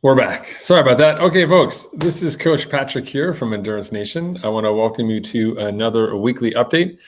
We're back. Sorry about that. Okay, folks, this is Coach Patrick here from Endurance Nation. I want to welcome you to another weekly update.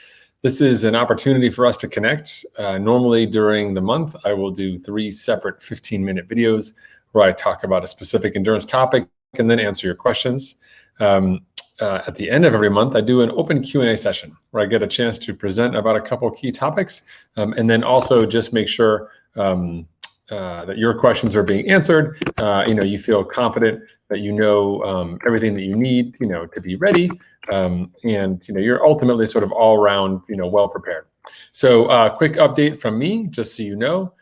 This is an opportunity for us to connect. Normally during the month, I will do 3 separate 15-minute videos where I talk about a specific endurance topic and then answer your questions. At the end of every month, I do an open Q&A session where I get a chance to present about a couple key topics and then also just make sure that your questions are being answered. You feel confident that you know everything that you need, to be ready, and you're ultimately sort of all around, well prepared. So, quick update from me, just so you know.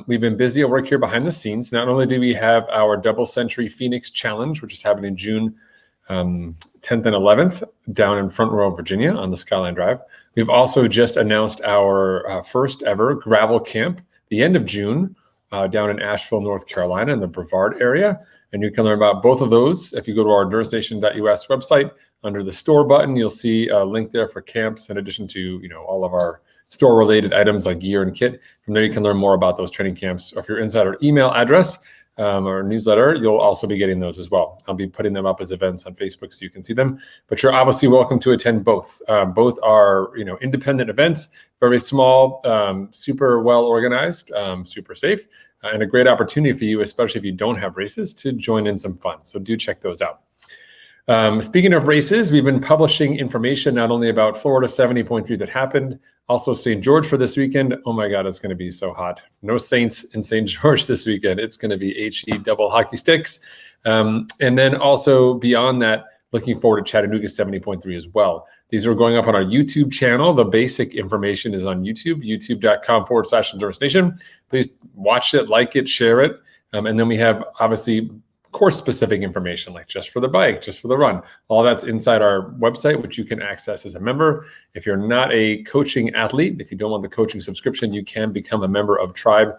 We've been busy at work here behind the scenes. Not only do we have our Double Century Phoenix Challenge, which is happening June 10th and 11th down in Front Royal, Virginia on the Skyline Drive. We've also just announced our first ever gravel camp the end of June down in Asheville, North Carolina in the Brevard area. And you can learn about both of those if you go to our endurancenation.us website. Under the store button, you'll see a link there for camps in addition to all of our store related items like gear and kit. From there, you can learn more about those training camps. Or if you're inside our email address or newsletter, you'll also be getting those as well. I'll be putting them up as events on Facebook so you can see them. But you're obviously welcome to attend both. Both are independent events, very small, super well organized, super safe, and a great opportunity for you, especially if you don't have races, to join in some fun. So do check those out. Speaking of races, we've been publishing information not only about Florida 70.3 that happened, also St. George for this weekend. Oh my God, it's going to be so hot. No Saints in St. George this weekend. It's going to be HE double hockey sticks. And then also beyond that, looking forward to Chattanooga 70.3 as well. These are going up on our YouTube channel. The basic information is on YouTube, youtube.com/Endurance Nation. Please watch it, like it, share it. And then we have obviously course-specific information like just for the bike, just for the run. All that's inside our website, which you can access as a member. If you're not a coaching athlete, if you don't want the coaching subscription, you can become a member of Tribe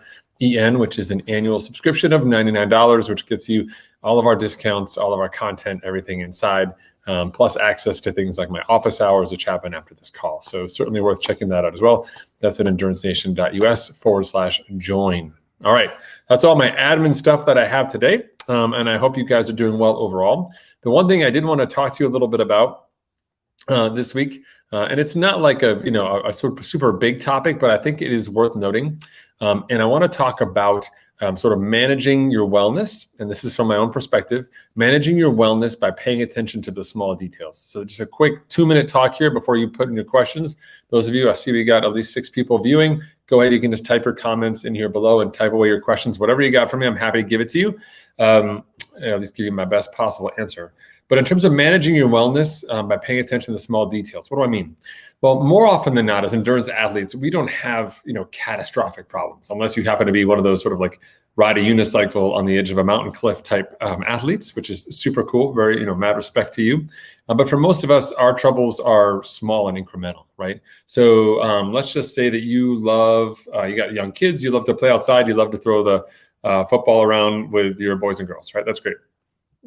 EN, which is an annual subscription of $99, which gets you all of our discounts, all of our content, everything inside, plus access to things like my office hours, which happen after this call. So certainly worth checking that out as well. That's at endurancenation.us/join. All right, that's all my admin stuff that I have today. And I hope you guys are doing well overall. The one thing I did want to talk to you a little bit about this week, and it's not like a sort of super big topic, but I think it is worth noting. And I want to talk about sort of managing your wellness. And this is from my own perspective, managing your wellness by paying attention to the small details. So just a quick 2-minute talk here before you put in your questions. Those of you, I see we got at least 6 people viewing. Go ahead, you can just type your comments in here below and type away your questions. Whatever you got for me, I'm happy to give it to you. At least give you my best possible answer. But in terms of managing your wellness by paying attention to the small details, what do I mean? Well, more often than not, as endurance athletes, we don't have catastrophic problems unless you happen to be one of those sort of like ride a unicycle on the edge of a mountain cliff type athletes, which is super cool. Very mad respect to you. But for most of us, our troubles are small and incremental, right? So let's just say that you love, you got young kids, you love to play outside, you love to throw the football around with your boys and girls, right? That's great.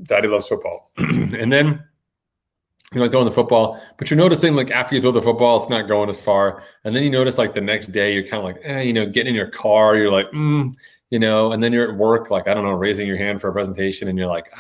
Daddy loves football. And then you like throwing the football, but you're noticing like after you throw the football, it's not going as far. And then you notice like the next day, you're kind of like, getting in your car, you're like, and then you're at work, like, I don't know, raising your hand for a presentation and you're like,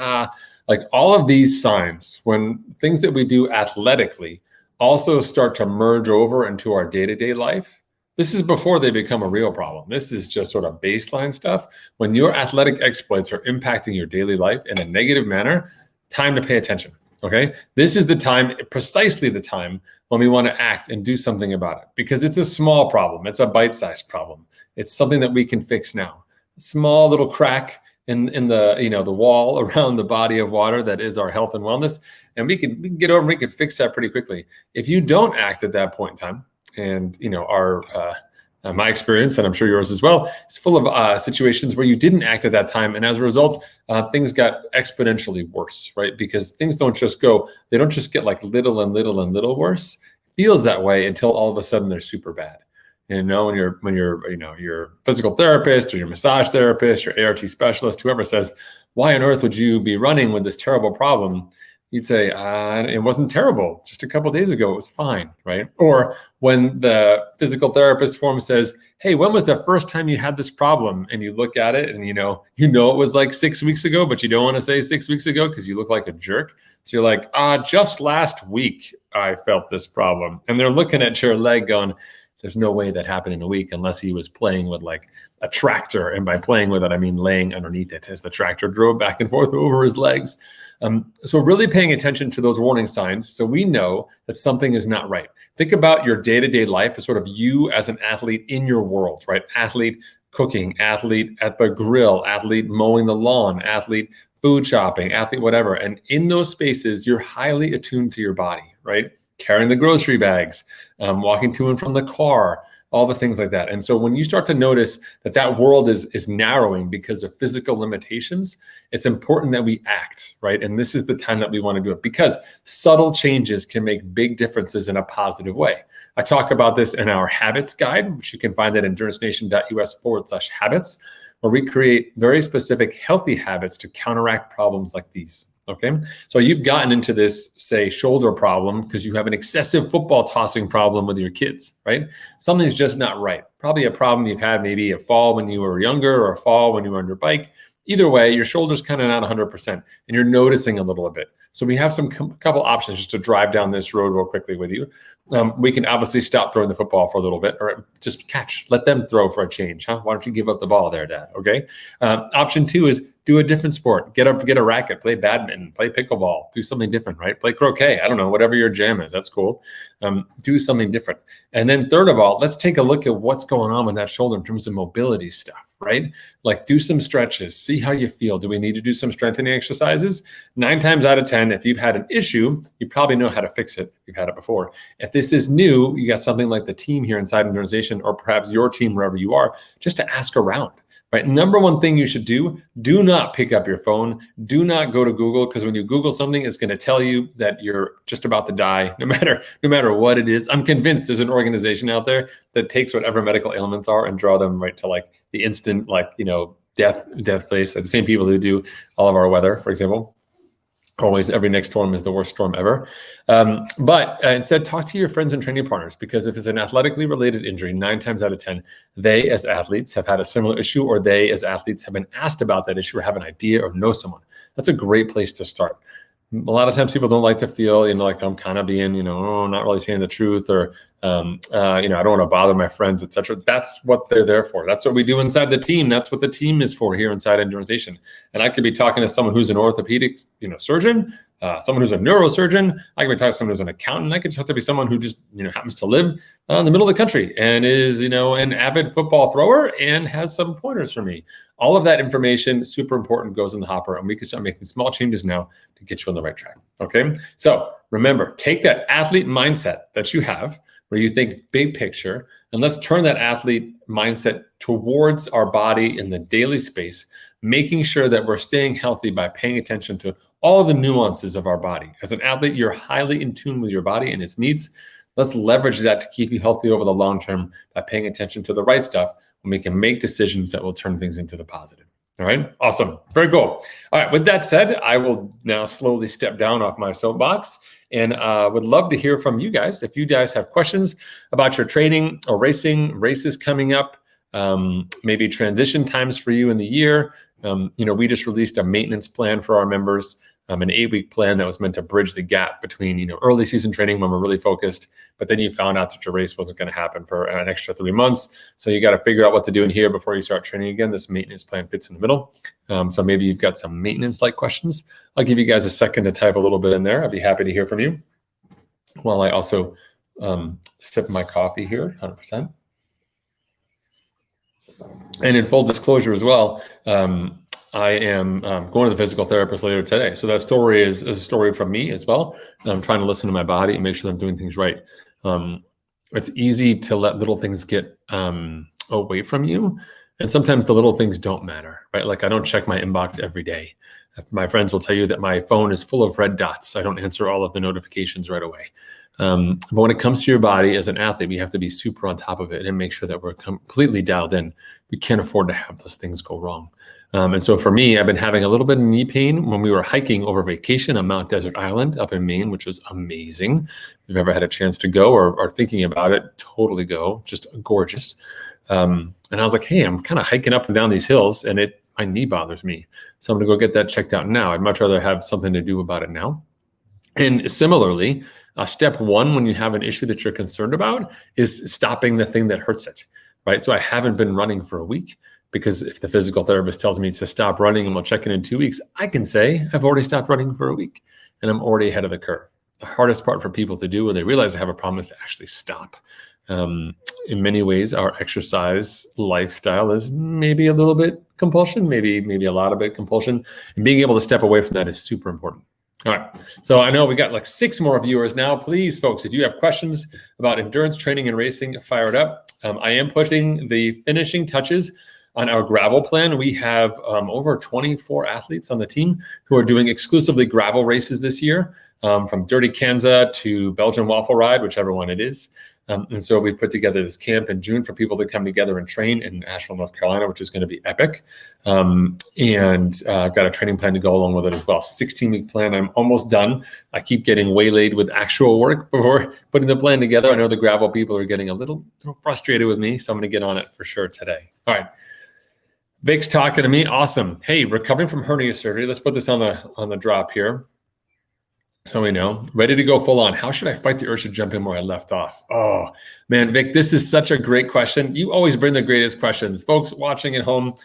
like all of these signs, when things that we do athletically also start to merge over into our day-to-day life, this is before they become a real problem. This is just sort of baseline stuff. When your athletic exploits are impacting your daily life in a negative manner, time to pay attention. Okay, this is the time, precisely the time when we want to act and do something about it, because it's a small problem. It's a bite-sized problem. It's something that we can fix now. A small little crack in the the wall around the body of water that is our health and wellness, and we can get over. We can fix that pretty quickly. If you don't act at that point in time, and my experience, and I'm sure yours as well, is full of situations where you didn't act at that time. And as a result, things got exponentially worse, right? Because things don't just they don't just get like little and little and little worse. It feels that way until all of a sudden they're super bad. When you're your physical therapist or your massage therapist, your ART specialist, whoever says, why on earth would you be running with this terrible problem? you'd say, it wasn't terrible. Just a couple of days ago, it was fine, right? Or when the physical therapist form says, hey, when was the first time you had this problem? And you look at it and you know it was like 6 weeks ago, but you don't want to say 6 weeks ago because you look like a jerk. So you're like, just last week I felt this problem. And they're looking at your leg going, there's no way that happened in a week unless he was playing with like a tractor. And by playing with it, I mean laying underneath it as the tractor drove back and forth over his legs. So really paying attention to those warning signs so we know that something is not right. Think about your day-to-day life as sort of you as an athlete in your world, right? Athlete cooking, athlete at the grill, athlete mowing the lawn, athlete food shopping, athlete whatever. And in those spaces, you're highly attuned to your body, right? Carrying the grocery bags, walking to and from the car, all the things like that. And so when you start to notice that world is narrowing because of physical limitations, it's important that we act, right? And this is the time that we want to do it because subtle changes can make big differences in a positive way. I talk about this in our habits guide, which you can find at endurancenation.us/habits, where we create very specific healthy habits to counteract problems like these. Okay, so you've gotten into this, say, shoulder problem because you have an excessive football tossing problem with your kids, right? Something's just not right. Probably a problem you've had, maybe a fall when you were younger or a fall when you were on your bike. Either way, your shoulder's kind of not 100% and you're noticing a little bit. So we have some couple options just to drive down this road real quickly with you. We can obviously stop throwing the football for a little bit or just catch, let them throw for a change. Why don't you give up the ball there, Dad? Okay. Option 2 is do a different sport. Get a racket, play badminton, play pickleball, do something different, right? Play croquet. I don't know, whatever your jam is. That's cool. Do something different. And then third of all, let's take a look at what's going on with that shoulder in terms of mobility stuff, right? Like do some stretches, see how you feel. Do we need to do some strengthening exercises? 9 times out of 10, if you've had an issue, you probably know how to fix it. You've had it before. If this is new, you got something like the team here inside Endurance Nation or perhaps your team, wherever you are, just to ask around. Right. Number one thing you should do not pick up your phone. Do not go to Google because when you Google something, it's going to tell you that you're just about to die, no matter what it is. I'm convinced there's an organization out there that takes whatever medical ailments are and draw them right to like the instant, death place. Like the same people who do all of our weather, for example. Always, every next storm is the worst storm ever. But instead, talk to your friends and training partners because if it's an athletically related injury, 9 times out of 10, they as athletes have had a similar issue or they as athletes have been asked about that issue or have an idea or know someone. That's a great place to start. A lot of times people don't like to feel, like I'm kind of being, not really saying the truth or, I don't want to bother my friends, etc. That's what they're there for. That's what we do inside the team. That's what the team is for here inside Endurance Nation. And I could be talking to someone who's an orthopedic, surgeon, someone who's a neurosurgeon. I could be talking to someone who's an accountant. I could just to be someone who just, happens to live in the middle of the country and is, an avid football thrower and has some pointers for me. All of that information, super important, goes in the hopper, and we can start making small changes now to get you on the right track, okay? So remember, take that athlete mindset that you have, where you think big picture, and let's turn that athlete mindset towards our body in the daily space, making sure that we're staying healthy by paying attention to all of the nuances of our body. As an athlete, you're highly in tune with your body and its needs. Let's leverage that to keep you healthy over the long term by paying attention to the right stuff, when we can make decisions that will turn things into the positive. All right, awesome, very cool. All right, with that said, I will now slowly step down off my soapbox and would love to hear from you guys. If you guys have questions about your training or racing, races coming up, maybe transition times for you in the year. We just released a maintenance plan for our members, an 8-week plan that was meant to bridge the gap between, early season training when we're really focused, but then you found out that your race wasn't going to happen for an extra 3 months. So you got to figure out what to do in here before you start training again. This maintenance plan fits in the middle. So maybe you've got some maintenance-like questions. I'll give you guys a second to type a little bit in there. I'd be happy to hear from you while I also sip my coffee here, 100%. And in full disclosure as well, I am going to the physical therapist later today. So that story is a story from me as well. I'm trying to listen to my body and make sure that I'm doing things right. It's easy to let little things get away from you. And sometimes the little things don't matter, right? Like I don't check my inbox every day. My friends will tell you that my phone is full of red dots. I don't answer all of the notifications right away. But when it comes to your body as an athlete, we have to be super on top of it and make sure that we're completely dialed in. We can't afford to have those things go wrong. And so for me, I've been having a little bit of knee pain when we were hiking over vacation on Mount Desert Island up in Maine, which was amazing. If you've ever had a chance to go or are thinking about it, totally go. Just gorgeous. And I was like, hey, I'm kind of hiking up and down these hills and my knee bothers me. So I'm going to go get that checked out now. I'd much rather have something to do about it now. And similarly, step one, when you have an issue that you're concerned about, is stopping the thing that hurts it, right? So I haven't been running for a week because if the physical therapist tells me to stop running and we'll check in 2 weeks, I can say I've already stopped running for a week and I'm already ahead of the curve. The hardest part for people to do when they realize they have a problem is to actually stop. In many ways, our exercise lifestyle is maybe a little bit compulsion, maybe a lot of it compulsion, and being able to step away from that is super important. All right, so I know we got like 6 more viewers now. Please, folks, if you have questions about endurance training and racing, fire it up. I am pushing the finishing touches on our gravel plan. We have over 24 athletes on the team who are doing exclusively gravel races this year, from Dirty Kanza to Belgian Waffle Ride, whichever one it is. And so we've put together this camp in June for people to come together and train in Asheville, North Carolina, which is going to be epic. And I've got a training plan to go along with it as well. 16-week plan. I'm almost done. I keep getting waylaid with actual work before putting the plan together. I know the gravel people are getting a little frustrated with me, so I'm going to get on it for sure today. All right. Vic's talking to me. Awesome. Hey, recovering from hernia surgery. Let's put this on the drop here. So we know, ready to go full on. How should I fight the urge to jump in where I left off? Oh, man, Vic, this is such a great question. You always bring the greatest questions. Folks watching at home,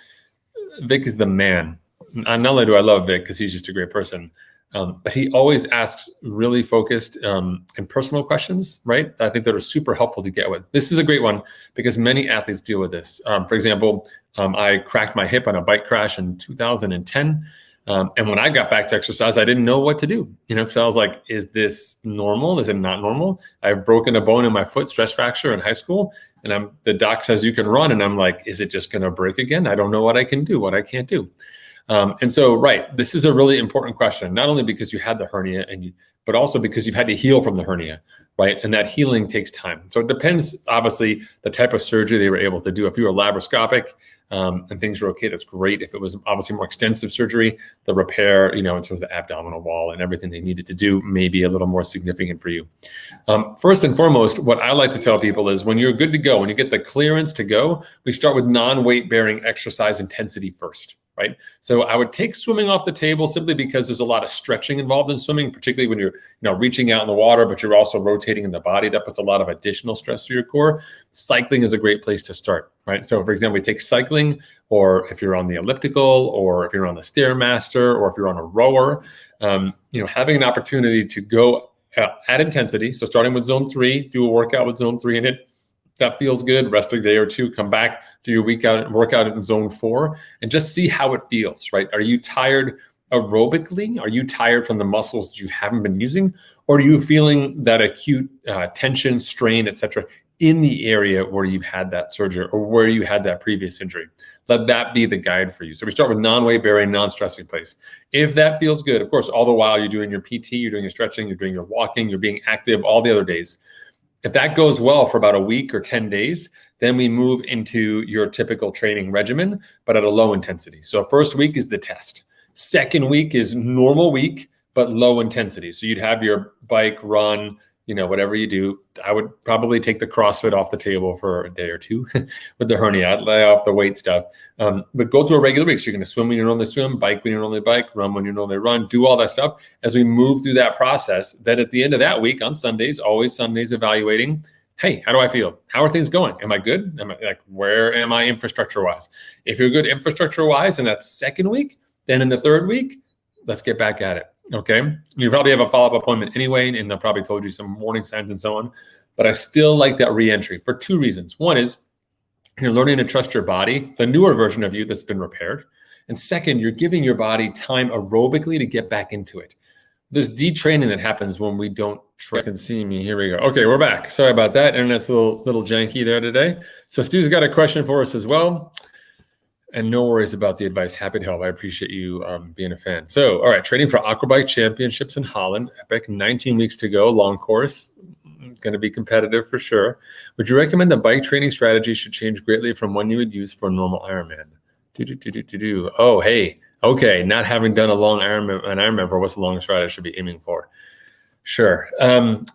Vic is the man. Not only do I love Vic because he's just a great person, but he always asks really focused and personal questions, right? I think that are super helpful to get with. This is a great one because many athletes deal with this. For example, I cracked my hip on a bike crash in 2010. And when I got back to exercise, I didn't know what to do, because I was like, is this normal? Is it not normal? I've broken a bone in my foot, stress fracture in high school. And the doc says you can run. And I'm like, is it just going to break again? I don't know what I can do, what I can't do. And so, right, this is a really important question, not only because you had the hernia, but also because you've had to heal from the hernia, right? And that healing takes time. So it depends, obviously, the type of surgery they were able to do. If you were laparoscopic and things were okay, that's great. If it was obviously more extensive surgery, the repair, in terms of the abdominal wall and everything they needed to do may be a little more significant for you. First and foremost, what I like to tell people is when you're good to go, when you get the clearance to go, we start with non-weight bearing exercise intensity first. Right. So I would take swimming off the table simply because there's a lot of stretching involved in swimming, particularly when you're, reaching out in the water, but you're also rotating in the body. That puts a lot of additional stress to your core. Cycling is a great place to start. Right. So, for example, we take cycling, or if you're on the elliptical, or if you're on the Stairmaster, or if you're on a rower, having an opportunity to go at intensity. So starting with zone 3, do a workout with zone 3 in it. That feels good. Rest a day or two, come back, do your workout in zone 4, and just see how it feels, right? Are you tired aerobically? Are you tired from the muscles that you haven't been using? Or are you feeling that acute tension, strain, et cetera, in the area where you've had that surgery or where you had that previous injury? Let that be the guide for you. So we start with non-weight bearing, non-stressing place. If that feels good, of course, all the while you're doing your PT, you're doing your stretching, you're doing your walking, you're being active all the other days. If that goes well for about a week or 10 days, then we move into your typical training regimen, but at a low intensity. So first week is the test. Second week is normal week, but low intensity. So you'd have your bike, run, whatever you do. I would probably take the CrossFit off the table for a day or two with the hernia. I'd lay off the weight stuff, but go to a regular week. So you're going to swim when you normally swim, bike when you normally bike, run when you normally run, do all that stuff. As we move through that process, then at the end of that week on Sundays, always Sundays, evaluating, hey, how do I feel? How are things going? Am I good? Where am I infrastructure wise? If you're good infrastructure wise in that second week, then in the third week, let's get back at it. Okay. You probably have a follow-up appointment anyway, and they'll probably told you some warning signs and so on. But I still like that re-entry for 2 reasons. One is you're learning to trust your body, the newer version of you that's been repaired. And second, you're giving your body time aerobically to get back into it. There's detraining that happens when we don't try. You can see me. Here we go. Okay, we're back. Sorry about that. Internet's a little janky there today. So Stu's got a question for us as well. and no worries about the advice. Happy to help. I appreciate you being a fan. So, all right, training for Aquabike Championships in Holland, epic, 19 weeks to go, long course, going to be competitive for sure. Would you recommend the bike training strategy should change greatly from one you would use for a normal Ironman? Oh, hey, okay, not having done an Ironman for what's the longest ride I should be aiming for? Sure.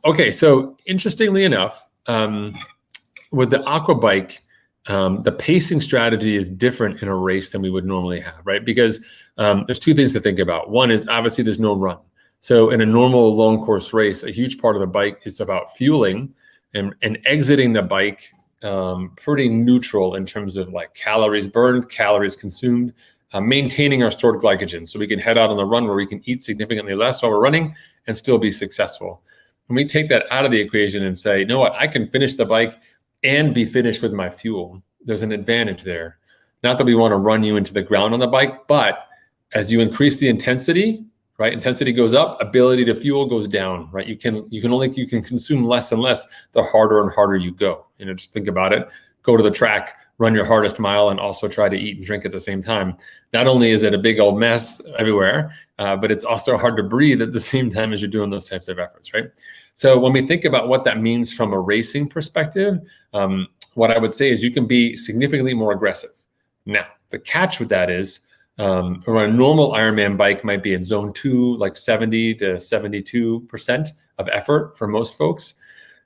Okay, so interestingly enough, with the Aquabike, the pacing strategy is different in a race than we would normally have, right? Because there's two things to think about. One is obviously there's no run. So in a normal long course race, a huge part of the bike is about fueling and exiting the bike pretty neutral in terms of like calories burned, calories consumed, maintaining our stored glycogen. So we can head out on the run where we can eat significantly less while we're running and still be successful. When we take that out of the equation and say, you know what, I can finish the bike and be finished with my fuel, there's an advantage there. Not that we want to run you into the ground on the bike, but as you increase the intensity, right? Intensity goes up, ability to fuel goes down, right? You can consume less and less the harder and harder you go. You know, just think about it. Go to the track, run your hardest mile, and also try to eat and drink at the same time. Not only is it a big old mess everywhere, but it's also hard to breathe at the same time as you're doing those types of efforts, right? So when we think about what that means from a racing perspective, what I would say is you can be significantly more aggressive. Now, the catch with that is a normal Ironman bike might be in zone 2, like 70 to 72% of effort for most folks.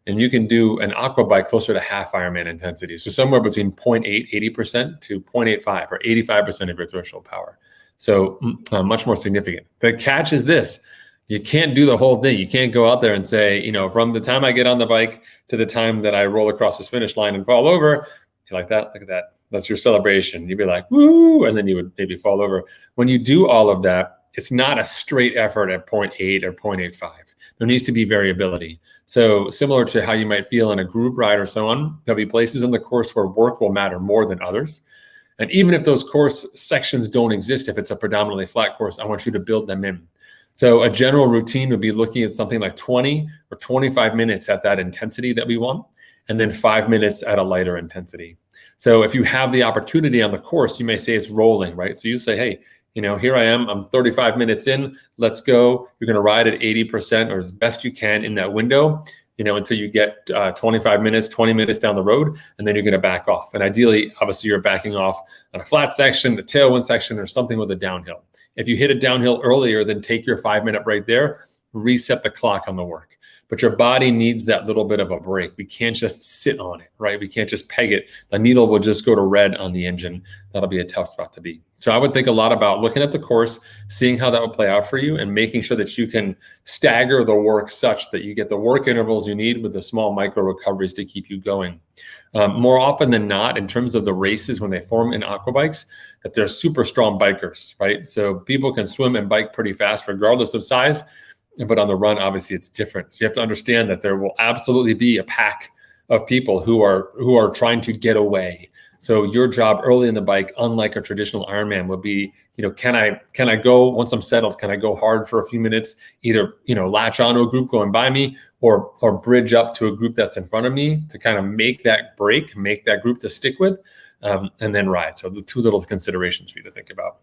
And you can do an aqua bike closer to half Ironman intensity. So somewhere between 0.8, 80% to 0.85 or 85% of your threshold power. So much more significant. The catch is this. You can't do the whole thing. You can't go out there and say, you know, from the time I get on the bike to the time that I roll across this finish line and fall over, you're like that, look at that. That's your celebration. You'd be like, woo, and then you would maybe fall over. When you do all of that, it's not a straight effort at 0.8 or 0.85. There needs to be variability. So similar to how you might feel in a group ride or so on, there'll be places in the course where work will matter more than others. And even if those course sections don't exist, if it's a predominantly flat course, I want you to build them in. So a general routine would be looking at something like 20 or 25 minutes at that intensity that we want, and then 5 minutes at a lighter intensity. So if you have the opportunity on the course, you may say it's rolling, right? So you say, hey, you know, here I am, I'm 35 minutes in, let's go. You're gonna ride at 80% or as best you can in that window, you know, until you get 25 minutes, 20 minutes down the road, and then you're gonna back off. And ideally, obviously you're backing off on a flat section, the tailwind section, or something with a downhill. If you hit a downhill earlier, then take your 5 minute break there, reset the clock on the work. But your body needs that little bit of a break. We can't just sit on it, right? We can't just peg it. The needle will just go to red on the engine. That'll be a tough spot to be. So I would think a lot about looking at the course, seeing how that would play out for you, and making sure that you can stagger the work such that you get the work intervals you need with the small micro recoveries to keep you going. More often than not, in terms of the races when they form in aquabikes, that they're super strong bikers, right? So people can swim and bike pretty fast regardless of size. But on the run, obviously, it's different. So you have to understand that there will absolutely be a pack of people who are trying to get away. So your job early in the bike, unlike a traditional Ironman, would be, you know, can I go once I'm settled? Can I go hard for a few minutes? Either, you know, latch onto a group going by me, or bridge up to a group that's in front of me to kind of make that break, make that group to stick with, and then ride. So the two little considerations for you to think about.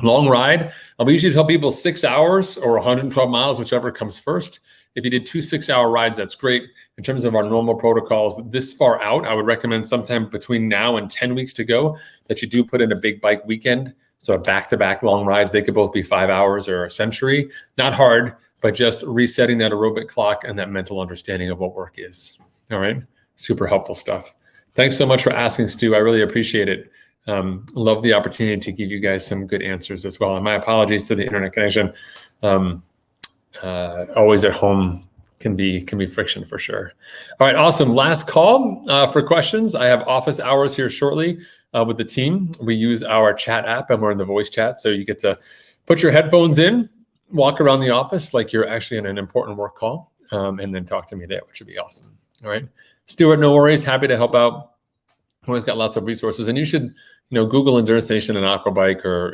Long ride, we usually tell people 6 hours or 112 miles, whichever comes first. If you did 2 6-hour rides, that's great. In terms of our normal protocols, this far out, I would recommend sometime between now and 10 weeks to go that you do put in a big bike weekend. So back-to-back long rides, they could both be 5 hours or a century. Not hard, but just resetting that aerobic clock and that mental understanding of what work is. All right, super helpful stuff. Thanks so much for asking, Stu. I really appreciate it. Love the opportunity to give you guys some good answers as well. And my apologies to the internet connection. Always at home can be friction for sure. All right, awesome. Last call for questions. I have office hours here shortly with the team. We use our chat app and we're in the voice chat. So you get to put your headphones in, walk around the office like you're actually in an important work call, and then talk to me there, which would be awesome. All right. Stuart, no worries. Happy to help out. Always got lots of resources, and you should, Google Endurance Nation and Aquabike, or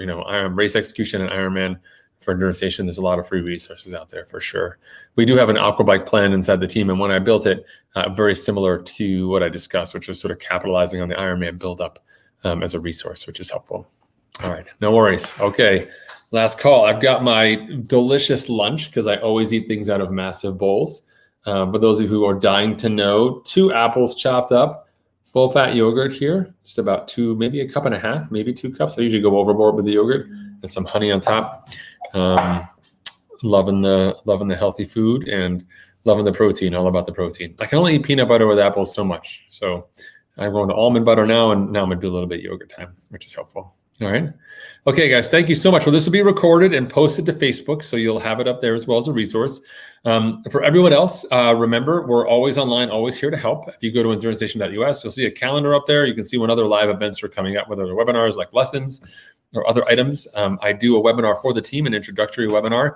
Race Execution and Ironman for Endurance Nation. There's a lot of free resources out there for sure. We do have an Aquabike plan inside the team, and when I built it, very similar to what I discussed, which was sort of capitalizing on the Ironman buildup as a resource, which is helpful. All right, no worries. Okay, last call. I've got my delicious lunch because I always eat things out of massive bowls. For those of you who are dying to know, 2 apples chopped up, full fat yogurt here, just about 2, maybe a cup and a half, maybe 2 cups. I usually go overboard with the yogurt and some honey on top. Loving the healthy food and loving the protein, all about the protein. I can only eat peanut butter with apples so much. So I'm going to almond butter now, and now I'm going to do a little bit of yogurt time, which is helpful. All right. Okay, guys, thank you so much. Well, this will be recorded and posted to Facebook, so you'll have it up there as well as a resource. For everyone else, remember, we're always online, always here to help. If you go to EnduranceNation.us, you'll see a calendar up there. You can see when other live events are coming up, whether they're webinars like lessons or other items. I do a webinar for the team, an introductory webinar,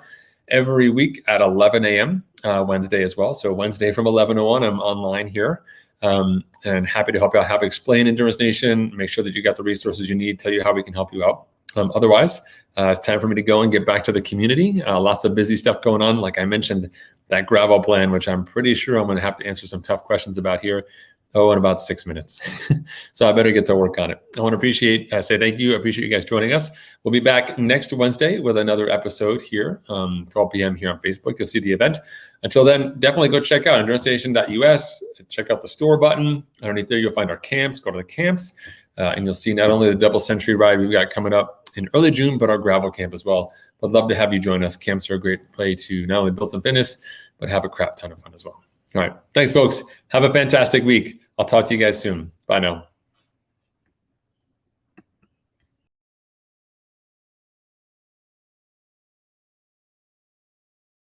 every week at 11 a.m. Wednesday as well. So Wednesday from 11 to 1, I'm online here. And happy to help you out, how to explain Endurance Nation, make sure that you got the resources you need, tell you how we can help you out. Otherwise, it's time for me to go and get back to the community. Lots of busy stuff going on. Like I mentioned, that gravel plan, which I'm pretty sure I'm going to have to answer some tough questions about here. In about 6 minutes. So I better get to work on it. I want to say thank you. I appreciate you guys joining us. We'll be back next Wednesday with another episode here, 12 p.m. here on Facebook. You'll see the event. Until then, definitely go check out EnduranceNation.us. Check out the store button. Underneath there, you'll find our camps. Go to the camps, and you'll see not only the double century ride we've got coming up in early June, but our gravel camp as well. Would love to have you join us. Camps are a great way to not only build some fitness, but have a crap ton of fun as well. All right. Thanks, folks. Have a fantastic week. I'll talk to you guys soon. Bye now.